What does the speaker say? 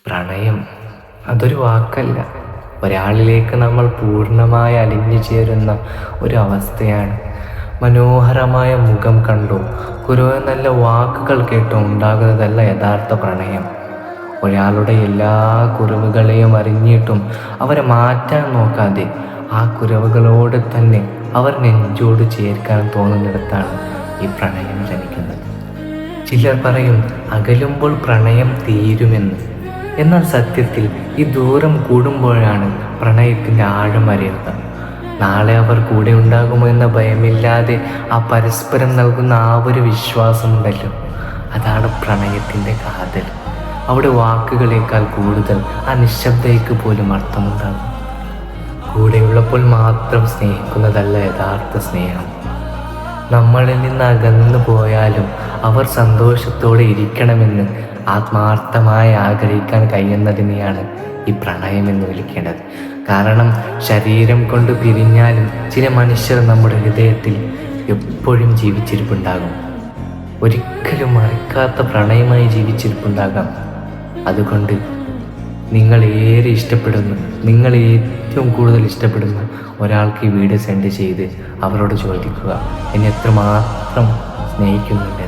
പ്രണയം അതൊരു വാക്കല്ല, ഒരാളിലേക്ക് നമ്മൾ പൂർണ്ണമായി അലിഞ്ഞു ചേരുന്ന ഒരു അവസ്ഥയാണ്. മനോഹരമായ മുഖം കണ്ടോ, കുറേ നല്ല വാക്കുകൾ കേട്ടോ ഉണ്ടാകുന്നതല്ല യഥാർത്ഥ പ്രണയം. ഒരാളുടെ എല്ലാ കുറവുകളെയും അറിഞ്ഞിട്ടും അവരെ മാറ്റാൻ നോക്കാതെ ആ കുറവുകളോട് തന്നെ അവർ നെഞ്ചോട് ചേർക്കാൻ തോന്നുന്നിടത്താണ് ഈ പ്രണയം ജനിക്കുന്നത്. ചിലർ പറയും അകലുമ്പോൾ പ്രണയം തീരുമെന്ന്. എന്നാൽ സത്യത്തിൽ ഈ ദൂരം കൂടുമ്പോഴാണ് പ്രണയത്തിൻ്റെ ആഴം അറിയുക. നാളെ അവർ കൂടെ ഉണ്ടാകുമോ എന്ന ഭയമില്ലാതെ ആ പരസ്പരം നൽകുന്ന ആ ഒരു വിശ്വാസമുണ്ടല്ലോ, അതാണ് പ്രണയത്തിൻ്റെ കാതൽ. അവിടെ വാക്കുകളേക്കാൾ കൂടുതൽ ആ നിശബ്ദതയ്ക്ക് പോലും അർത്ഥമുണ്ടാകും. കൂടെയുള്ളപ്പോൾ മാത്രം സ്നേഹിക്കുന്നതല്ല യഥാർത്ഥ സ്നേഹം. നമ്മളിൽ നിന്ന് അകന്നു പോയാലും അവർ സന്തോഷത്തോടെ ഇരിക്കണമെന്ന് ആത്മാർത്ഥമായി ആഗ്രഹിക്കാൻ കഴിയുന്നതിനെയാണ് ഈ പ്രണയം എന്ന് വിളിക്കേണ്ടത്. കാരണം ശരീരം കൊണ്ട് പിരിഞ്ഞാലും ചില മനുഷ്യർ നമ്മുടെ ഹൃദയത്തിൽ എപ്പോഴും ജീവിച്ചിരിപ്പുണ്ടാകും. ഒരിക്കലും മറിക്കാത്ത പ്രണയമായി ജീവിച്ചിരിപ്പുണ്ടാകാം. അതുകൊണ്ട് നിങ്ങൾ ഏറെ ഇഷ്ടപ്പെടുന്നു, നിങ്ങൾ ഏറ്റവും കൂടുതൽ ഇഷ്ടപ്പെടുന്ന ഒരാൾക്ക് ഈ വീഡിയോ സെൻഡ് ചെയ്ത് അവരോട് ചോദിക്കുക, എന്നെ എത്രമാത്രം സ്നേഹിക്കുന്നുണ്ട്.